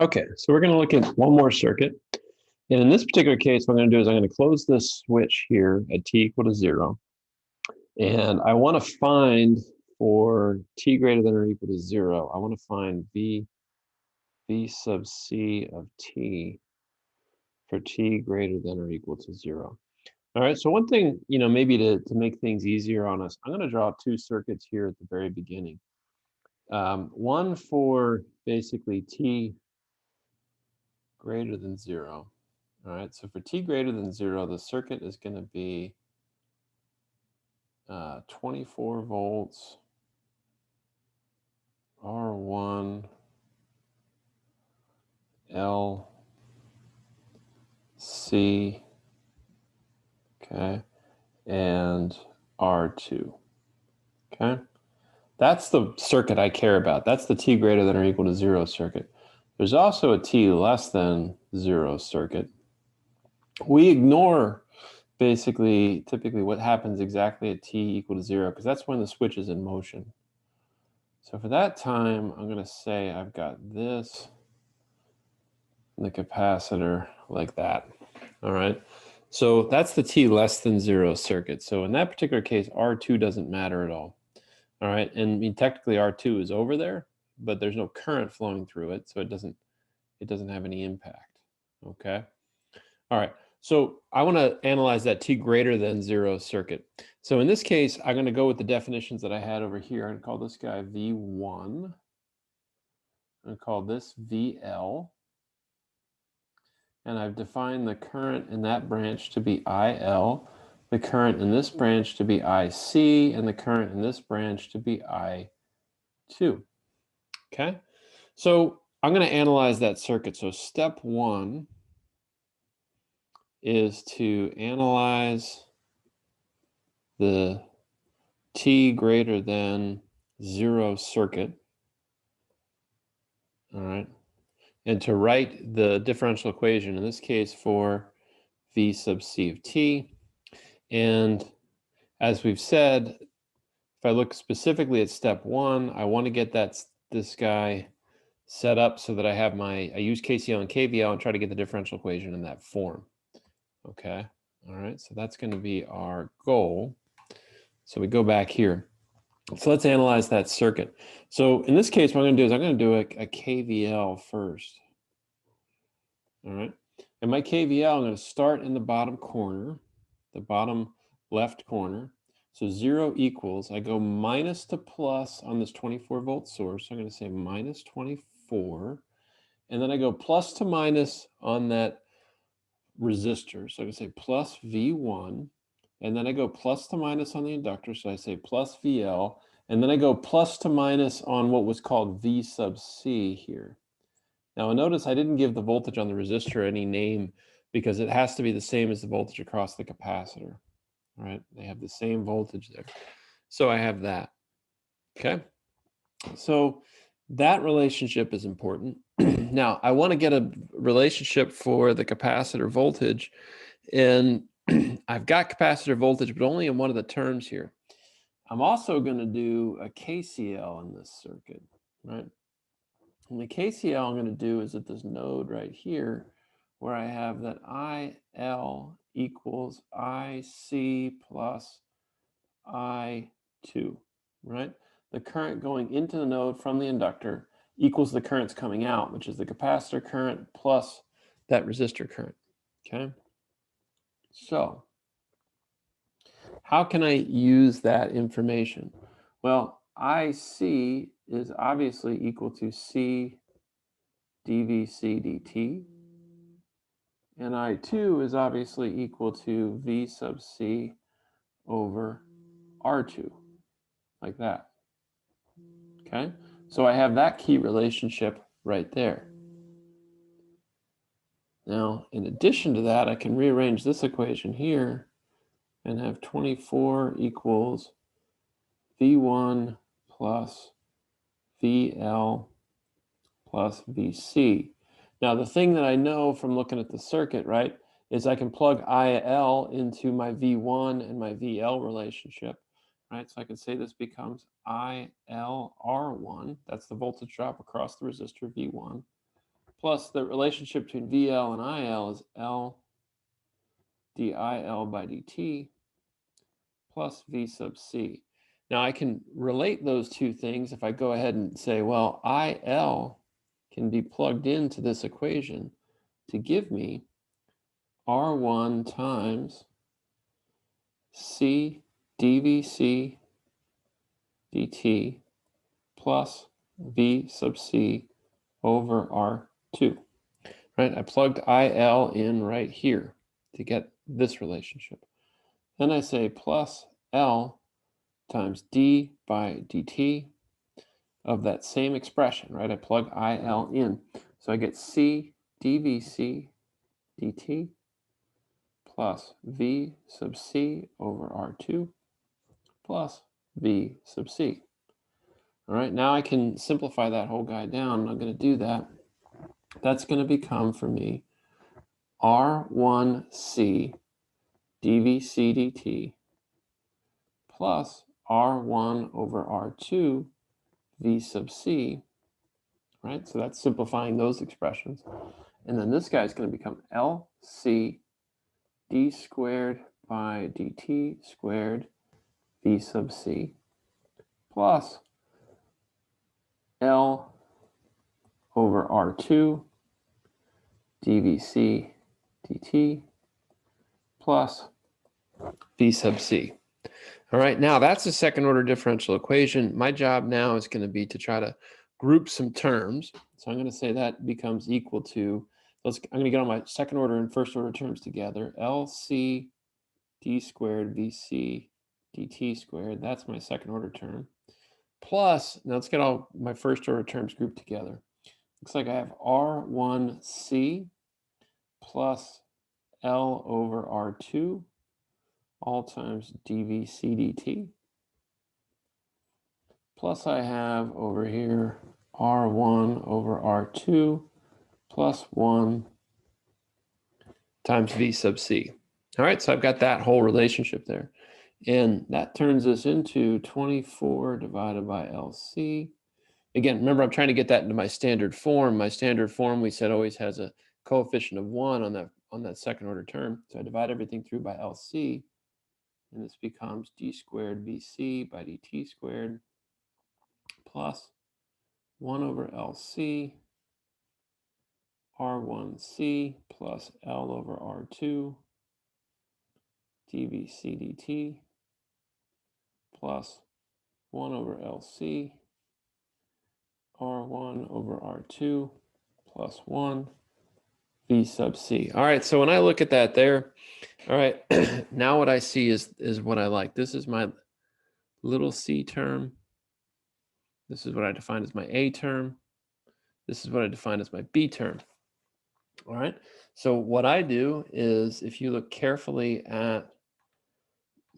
Okay, so we're going to look at one more circuit. And in this particular case, what I'm going to do is I'm going to close this switch here at t equal to 0. And I want to find for t greater than or equal to 0, I want to find v sub c of t for t greater than or equal to 0. All right, so one thing, maybe to make things easier on us, I'm going to draw two circuits here at the very beginning. One for basically t greater than 0. All right, so for t greater than 0, the circuit is going to be 24 volts, R1, L, C, okay, and R2, okay? That's the circuit I care about. That's the t greater than or equal to 0 circuit. There's also a t less than 0 circuit. We ignore basically typically what happens exactly at t equal to 0 because that's when the switch is in motion. So for that time, I'm going to say I've got this and the capacitor like that. All right. So that's the t less than 0 circuit. So in that particular case, R2 doesn't matter at all. All right. And I mean, technically R2 is over there, but there's no current flowing through it. So it doesn't have any impact. Okay. All right. So I want to analyze that t greater than 0 circuit. So in this case, I'm going to go with the definitions that I had over here. I'm going to call this guy V1. I'm going to call this VL. And I've defined the current in that branch to be IL, the current in this branch to be IC, and the current in this branch to be I2. Okay? So I'm going to analyze that circuit. So step one is to analyze the t greater than 0 circuit. All right. And to write the differential equation, in this case for v sub c of t. And as we've said, if I look specifically at step one, I want to get this guy set up so that I use KCL and KVL and try to get the differential equation in that form. Okay. All right. So that's going to be our goal. So we go back here. So let's analyze that circuit. So in this case, what I'm going to do is I'm going to do a KVL first. All right. And my KVL, I'm going to start in the bottom corner, the bottom left corner. So 0 equals, I go minus to plus on this 24 volt source. So I'm going to say minus 24. And then I go plus to minus on that resistor. So I can say plus V1. And then I go plus to minus on the inductor. So I say plus VL. And then I go plus to minus on what was called V sub C here. Now notice I didn't give the voltage on the resistor any name because it has to be the same as the voltage across the capacitor. All right, they have the same voltage there. So I have that. Okay, so that relationship is important. Now I want to get a relationship for the capacitor voltage, and I've got capacitor voltage, but only in one of the terms here. I'm also going to do a KCL in this circuit, right? And the KCL I'm going to do is at this node right here, where I have that IL equals IC plus I2, right? The current going into the node from the inductor equals the currents coming out, which is the capacitor current plus that resistor current, okay? So how can I use that information? Well, IC is obviously equal to C dVc dt, and I2 is obviously equal to V sub C over R2, like that. Okay, so I have that key relationship right there. Now, in addition to that, I can rearrange this equation here and have 24 equals V1 plus VL plus VC. Now, the thing that I know from looking at the circuit, right, is I can plug IL into my V1 and my VL relationship, right? So I can say this becomes ILR1, that's the voltage drop across the resistor V1, plus the relationship between VL and IL is L dIL by dt plus V sub C. Now I can relate those two things if I go ahead and say, well, IL can be plugged into this equation to give me R1 times C dVC dt plus V sub C over R2. Right? I plugged IL in right here to get this relationship. Then I say plus L times d by dt of that same expression, right? I plug IL in. So I get C dVC dt plus V sub C over R2 plus V sub C. All right, now I can simplify that whole guy down. I'm going to do that. That's going to become for me R1C dVC dt plus R1 over R2 V sub C, right? So that's simplifying those expressions. And then this guy is going to become LC d squared by dt squared V sub C plus L over R2 dVC dt plus V sub C. All right, now that's a second order differential equation. My job now is going to be to try to group some terms. So I'm going to say that becomes equal to, I'm going to get all my second order and first order terms together. LC d squared VC dt squared, that's my second order term. Plus, now let's get all my first order terms grouped together. Looks like I have R1C plus L over R2 all times dVC dt. Plus I have over here R1 over R2 plus 1 times V sub C. All right, so I've got that whole relationship there. And that turns us into 24 divided by LC. Again, remember, I'm trying to get that into my standard form. My standard form, we said, always has a coefficient of 1 on that second order term. So I divide everything through by LC. And this becomes d squared VC by dt squared plus 1 over LC R1C plus L over R2 dVC dt plus 1 over LC R1 over R2 plus 1 V sub C. All right, so when I look at that there, all right, now what I see is what I like. This is my little c term. This is what I define as my A term. This is what I define as my B term. All right, so what I do is, if you look carefully at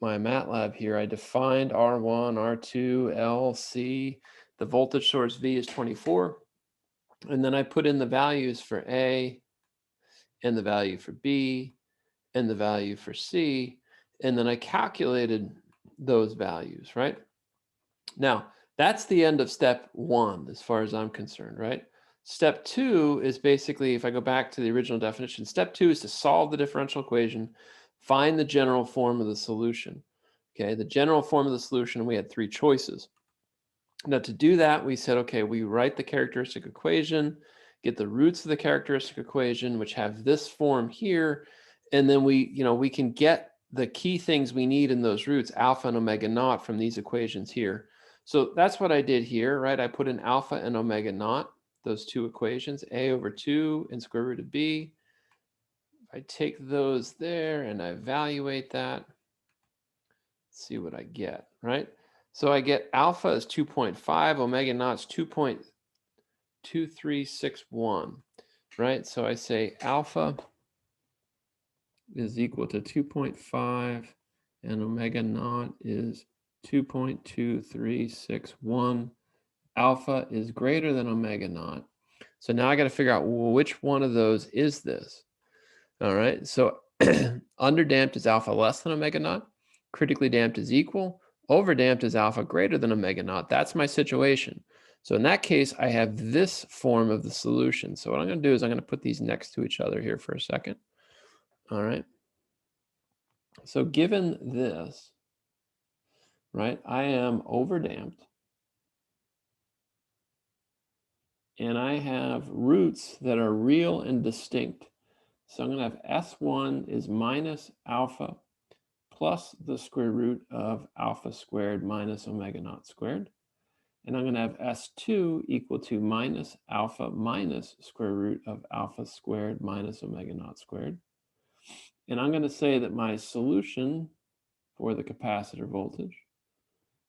my Matlab here, I defined R1, R2, L, C. The voltage source V is 24. And then I put in the values for A, and the value for B, and the value for C. And then I calculated those values, right? Now, that's the end of step 1, as far as I'm concerned, right? Step 2 is basically, if I go back to the original definition, step 2 is to solve the differential equation, find the general form of the solution. Okay, the general form of the solution, we had 3 choices. Now to do that, we said, okay, we write the characteristic equation, get the roots of the characteristic equation, which have this form here, and then we can get the key things we need in those roots, alpha and omega naught, from these equations here. So that's what I did here, right? I put in alpha and omega naught, those 2 equations, a over 2 and square root of b. I take those there and I evaluate that. Let's see what I get, right? So I get alpha is 2.5, omega naught is 2.2361, right? So I say alpha is equal to 2.5 and omega naught is 2.2361. Alpha is greater than omega naught. So now I got to figure out, well, which one of those is this? All right, so underdamped is alpha less than omega naught. Critically damped is equal. Overdamped is alpha greater than omega naught. That's my situation. So in that case, I have this form of the solution. So what I'm going to do is I'm going to put these next to each other here for a second. All right. So given this, right, I am overdamped. And I have roots that are real and distinct. So I'm going to have S1 is minus alpha plus the square root of alpha squared minus omega naught squared. And I'm going to have S2 equal to minus alpha minus square root of alpha squared minus omega naught squared. And I'm going to say that my solution for the capacitor voltage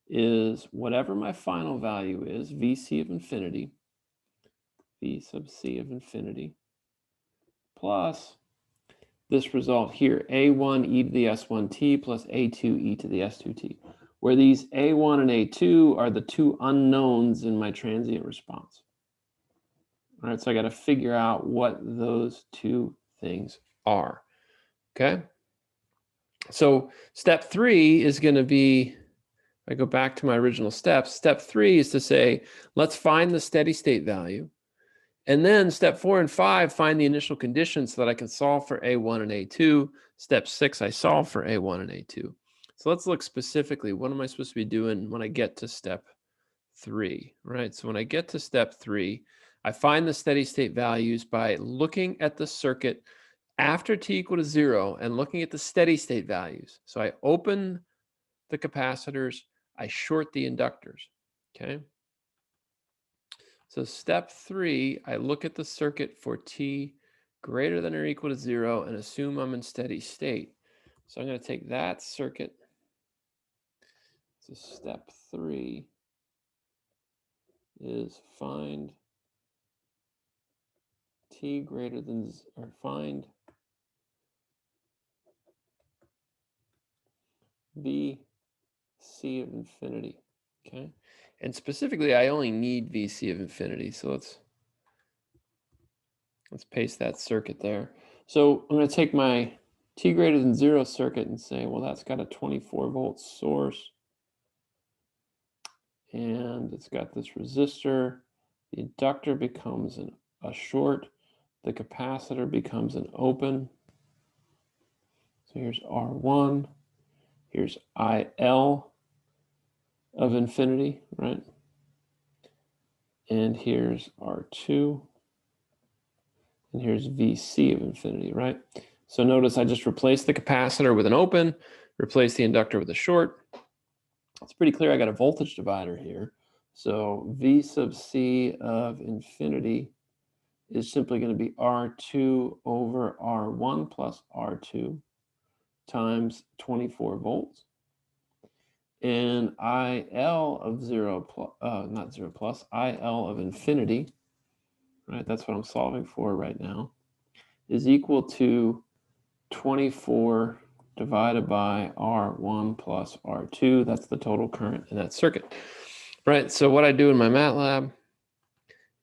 is whatever my final value is, Vc of infinity, V sub c of infinity, plus this result here, A1 e to the S1t plus A2 e to the S2t, where these A1 and A2 are the two unknowns in my transient response. All right, so I got to figure out what those two things are. Okay. So step 3 is going to be, I go back to my original steps. Step 3 is to say, let's find the steady state value. And then step 4 and 5, find the initial conditions so that I can solve for A1 and A2. Step 6, I solve for A1 and A2. So let's look specifically, what am I supposed to be doing when I get to step 3, right? So when I get to step 3, I find the steady state values by looking at the circuit after t equal to 0 and looking at the steady state values. So I open the capacitors, I short the inductors, okay? So step 3, I look at the circuit for t greater than or equal to 0 and assume I'm in steady state. So I'm going to take that circuit. So step 3 is find t greater than, or find Vc of infinity, okay? And specifically, I only need Vc of infinity, so let's paste that circuit there. So I'm going to take my t greater than 0 circuit and say, well, that's got a 24 volt source. And it's got this resistor. The inductor becomes a short. The capacitor becomes an open. So here's R1. Here's IL of infinity, right? And here's R2. And here's Vc of infinity, right? So notice I just replaced the capacitor with an open, replaced the inductor with a short. It's pretty clear I got a voltage divider here. So V sub c of infinity is simply going to be R2 over R1 plus R2 times 24 volts. And IL of 0 plus, not 0 plus, IL of infinity, right? That's what I'm solving for right now, is equal to 24 divided by R1 plus R2. That's the total current in that circuit. Right, so what I do in my Matlab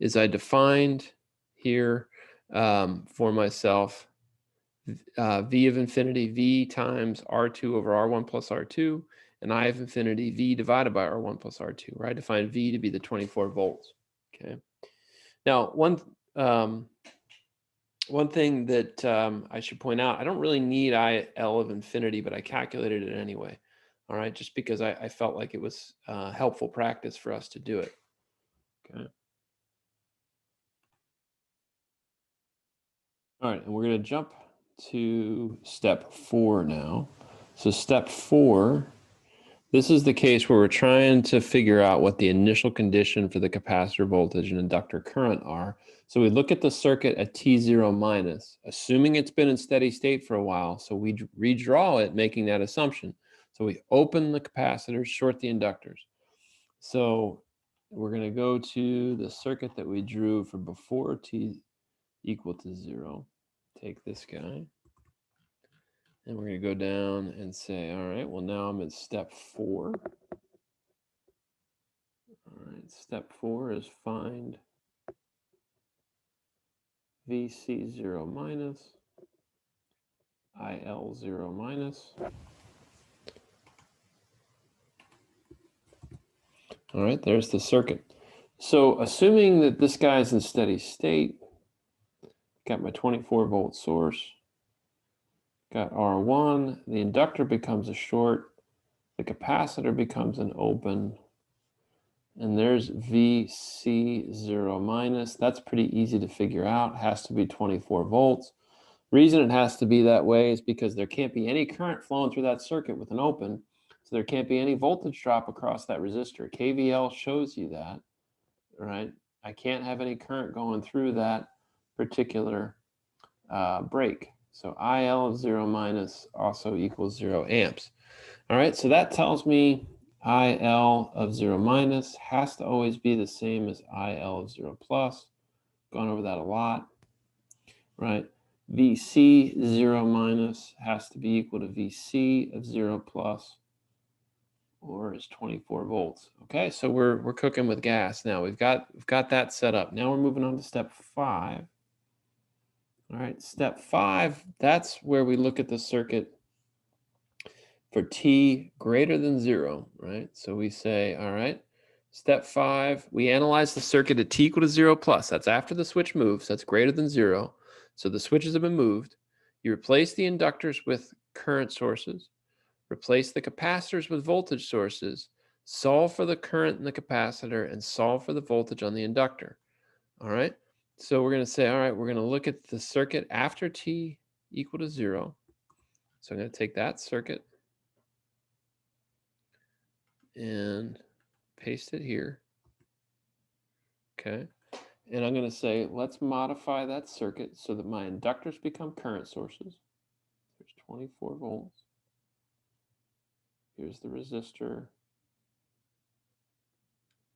is I defined here for myself V of infinity, V times R2 over R1 plus R2, and I of infinity, V divided by R1 plus R2, where I define V to be the 24 volts. Okay. Now, one thing that I should point out, I don't really need IL of infinity, but I calculated it anyway. All right, just because I felt like it was helpful practice for us to do it. Okay. All right, and we're going to jump to step 4 now. So step 4, this is the case where we're trying to figure out what the initial condition for the capacitor voltage and inductor current are. So we look at the circuit at T0 minus, assuming it's been in steady state for a while. So we redraw it, making that assumption. So we open the capacitors, short the inductors. So we're going to go to the circuit that we drew for before T equal to 0. Take this guy. And we're going to go down and say, all right, well, now I'm at step 4. All right, step 4 is find Vc0 minus, IL0 minus. All right, there's the circuit. So assuming that this guy's in steady state, got my 24-volt source, got R1, the inductor becomes a short, the capacitor becomes an open, and there's VC0 minus. That's pretty easy to figure out. It has to be 24 volts. Reason it has to be that way is because there can't be any current flowing through that circuit with an open, so there can't be any voltage drop across that resistor. KVL shows you that, right? I can't have any current going through that particular break. So IL of 0 minus also equals 0 amps. All right, so that tells me IL of 0 minus has to always be the same as IL of 0 plus. Gone over that a lot, right? VC 0 minus has to be equal to VC of 0 plus, or is 24 volts. Okay, so we're cooking with gas now. We've got that set up. Now we're moving on to step 5. All right, step 5, that's where we look at the circuit for t greater than 0, right? So we say, all right, step 5, we analyze the circuit at t equal to 0 plus. That's after the switch moves. That's greater than 0. So the switches have been moved. You replace the inductors with current sources, replace the capacitors with voltage sources, solve for the current in the capacitor, and solve for the voltage on the inductor. All right, so we're going to say, all right, we're going to look at the circuit after t equal to 0. So I'm going to take that circuit and paste it here. Okay. And I'm going to say, let's modify that circuit so that my inductors become current sources. There's 24 volts. Here's the resistor.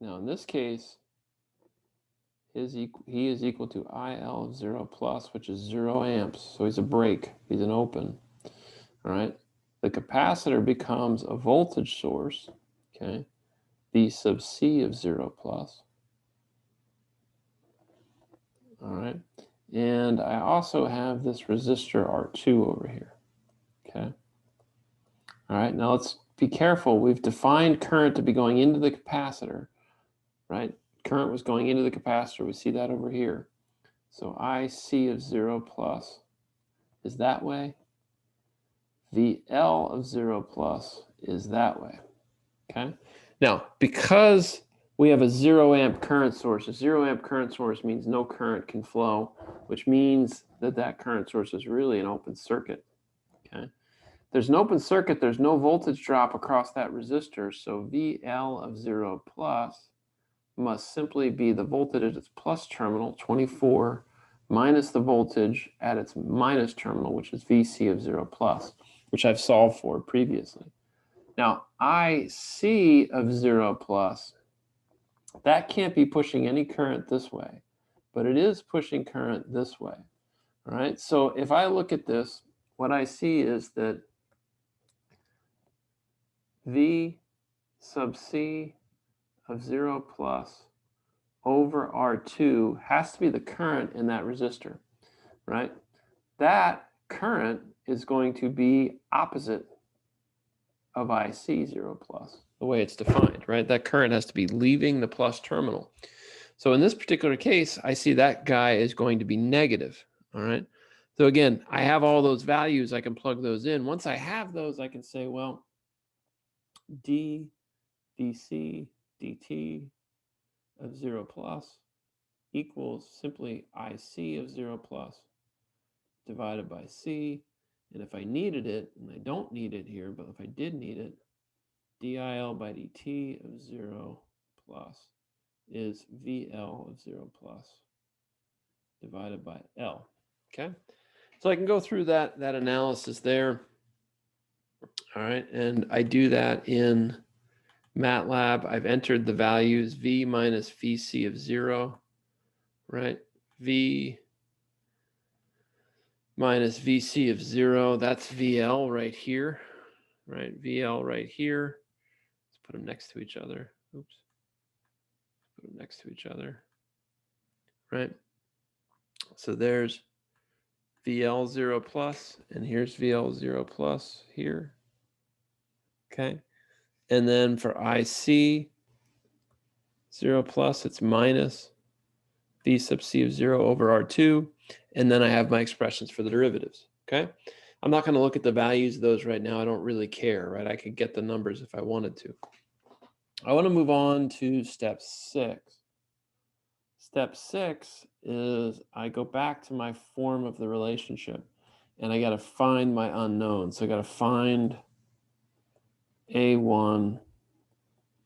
Now in this case, he is equal to IL of 0 plus, which is 0 amps. So he's a break. He's an open. All right. The capacitor becomes a voltage source. Okay. V sub C of 0 plus. All right. And I also have this resistor R2 over here. Okay. All right. Now let's be careful. We've defined current to be going into the capacitor, right? Current was going into the capacitor. We see that over here. So IC of 0 plus is that way. VL of 0 plus is that way. Okay. Now, because we have a 0 amp current source, a 0 amp current source means no current can flow, which means that that current source is really an open circuit. Okay. There's an open circuit, there's no voltage drop across that resistor, so VL of 0 plus must simply be the voltage at its plus terminal, 24, minus the voltage at its minus terminal, which is VC of 0 plus, which I've solved for previously. Now, IC of 0 plus, that can't be pushing any current this way, but it is pushing current this way. All right, so if I look at this, what I see is that V sub C of 0 plus over R2 has to be the current in that resistor, right? That current is going to be opposite of IC 0 plus, the way it's defined, right? That current has to be leaving the plus terminal. So in this particular case, I see that guy is going to be negative, all right? So again, I have all those values. I can plug those in. Once I have those, I can say, well, D, DC, DT of 0 plus equals simply IC of 0 plus divided by C. And if I needed it, and I don't need it here, but if I did need it, DIL by DT of 0 plus is VL of 0 plus divided by L. Okay, so I can go through that analysis there. All right, and I do that in Matlab. I've entered the values V minus VC of 0, right? V minus VC of 0, that's VL right here, right? VL right here. Let's put them next to each other. Oops. Put them next to each other, right? So there's VL 0 plus, and here's VL 0 plus here. Okay. And then for IC, 0 plus, it's minus v sub c of 0 over R2. And then I have my expressions for the derivatives, okay? I'm not going to look at the values of those right now. I don't really care, right? I could get the numbers if I wanted to. I want to move on to step 6. Step 6 is I go back to my form of the relationship, and I got to find my unknowns. So I got to find A1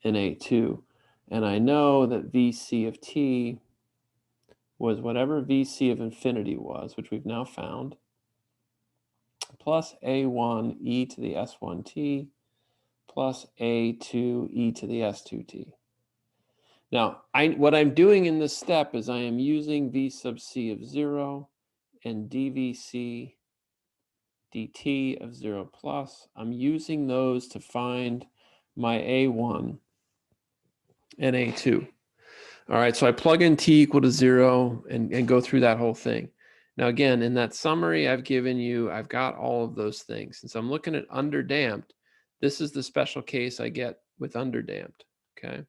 and A2. And I know that VC of t was whatever VC of infinity was, which we've now found, plus A1 e to the S1t plus A2 e to the S2t. Now, what I'm doing in this step is I am using V sub c of 0 and dVc dt of 0 plus. I'm using those to find my A1 and A2. All right, so I plug in t equal to 0 and go through that whole thing. Now, again, in that summary I've given you, I've got all of those things. Since I'm looking at underdamped, this is the special case I get with underdamped, okay?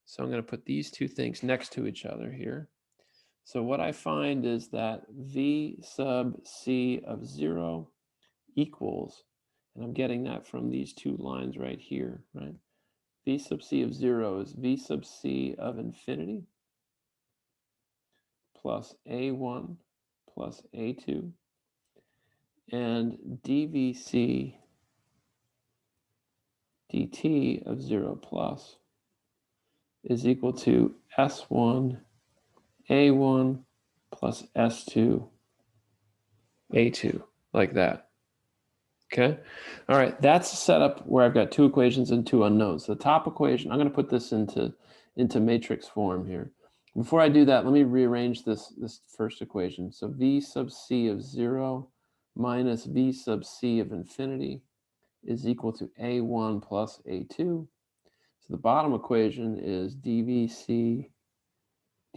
So I'm going to put these two things next to each other here. So what I find is that V sub c of 0 equals, and I'm getting that from these two lines right here, right? V sub c of 0 is V sub c of infinity plus A1 plus A2, and dVc dt of 0 plus is equal to S1 A1 plus S2 A2, like that. Okay. All right. That's a setup where I've got two equations and two unknowns. The top equation, I'm going to put this into matrix form here. Before I do that, let me rearrange this first equation. So V sub c of 0 minus V sub c of infinity is equal to A1 plus A2. So the bottom equation is dVc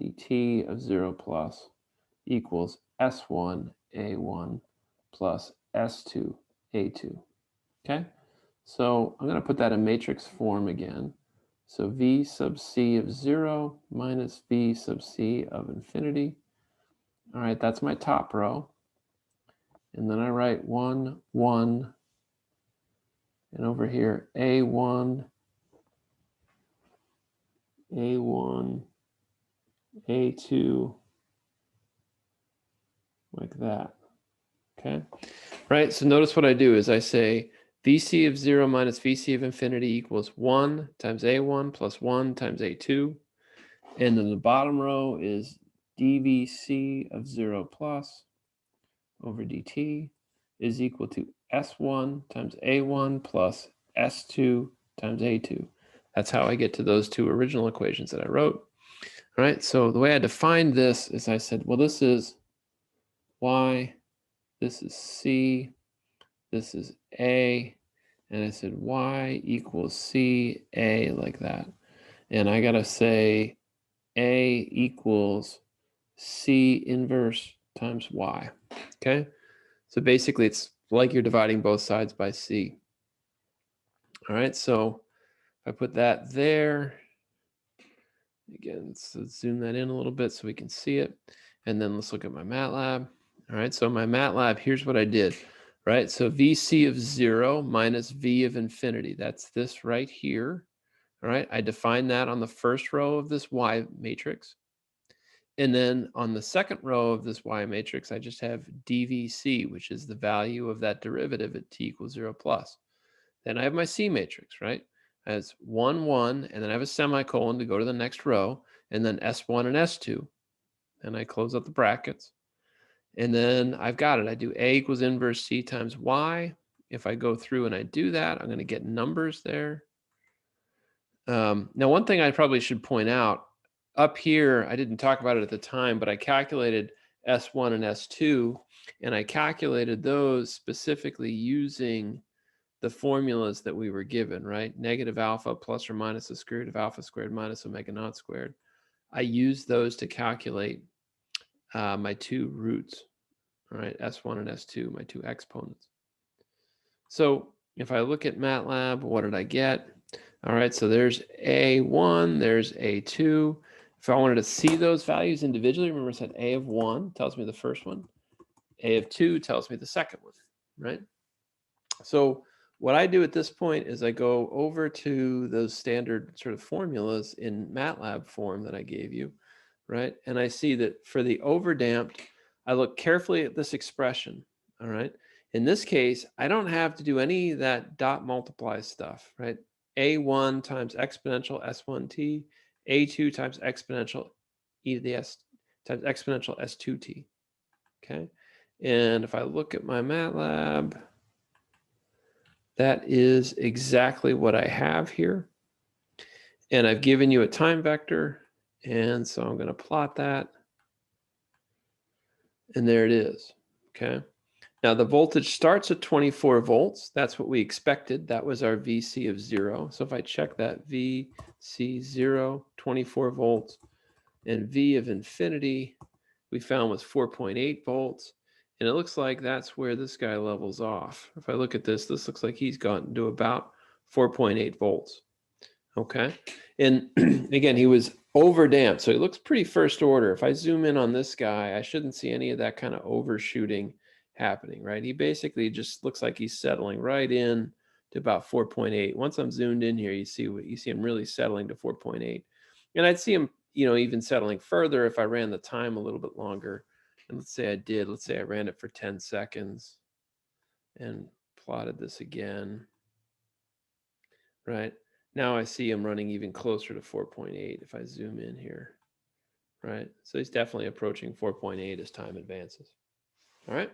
dt of 0 plus equals S1 A1 plus S2 A2. Okay, so I'm going to put that in matrix form again. So V sub c of 0 minus V sub c of infinity. All right, that's my top row. And then I write 1, 1, and over here A1, A1, A2, like that. Okay, right, so notice what I do is I say Vc of 0 minus Vc of infinity equals 1 times A1 plus 1 times A2. And then the bottom row is dVc of 0 plus over dt is equal to S1 times A1 plus S2 times A2. That's how I get to those two original equations that I wrote. All right, so the way I defined this is I said, well, this is Y, this is C, this is A, and I said Y equals C, A, like that. And I got to say A equals C inverse times Y, okay? So basically it's like you're dividing both sides by C. All right, so if I put that there, again, let's zoom that in a little bit so we can see it. And then let's look at my Matlab. All right, so my Matlab, here's what I did, right? So VC of 0 minus V of infinity, that's this right here. All right, I defined that on the first row of this Y matrix. And then on the second row of this Y matrix, I just have dVc, which is the value of that derivative at t equals 0 plus. Then I have my C matrix, right? As 1, 1, and then I have a semicolon to go to the next row, and then S1 and S2. And I close up the brackets. And then I've got it. I do A equals inverse C times Y. If I go through and I do that, I'm going to get numbers there. Now, one thing I probably should point out, up here, I didn't talk about it at the time, but I calculated S1 and S2, and I calculated those specifically using the formulas that we were given, right? Negative alpha plus or minus the square root of alpha squared minus omega naught squared. I used those to calculate my two roots, all right? S1 and S2, my two exponents. So if I look at MATLAB, what did I get? All right, so there's A1, there's A2. If I wanted to see those values individually, remember I said A of 1 tells me the first one, A of 2 tells me the second one, right? So what I do at this point is I go over to those standard sort of formulas in Matlab form that I gave you, right? And I see that for the overdamped, I look carefully at this expression, all right? In this case, I don't have to do any of that dot multiply stuff, right? A1 times exponential S1t, A2 times exponential e to the s times exponential S2t, okay? And if I look at my Matlab, that is exactly what I have here. And I've given you a time vector. And so I'm going to plot that. And there it is. Okay. Now the voltage starts at 24 volts. That's what we expected. That was our VC of 0. So if I check that VC 0, 24 volts, and V of infinity, we found was 4.8 volts. And it looks like that's where this guy levels off. If I look at this, this looks like he's gotten to about 4.8 volts. Okay. And again, he was overdamped. So he looks pretty first order. If I zoom in on this guy, I shouldn't see any of that kind of overshooting happening, right? He basically just looks like he's settling right in to about 4.8. Once I'm zoomed in here, you see him really settling to 4.8. And I'd see him, even settling further if I ran the time a little bit longer. And let's say I ran it for 10 seconds and plotted this again, right? Now I see him running even closer to 4.8 if I zoom in here, right? So he's definitely approaching 4.8 as time advances. All right.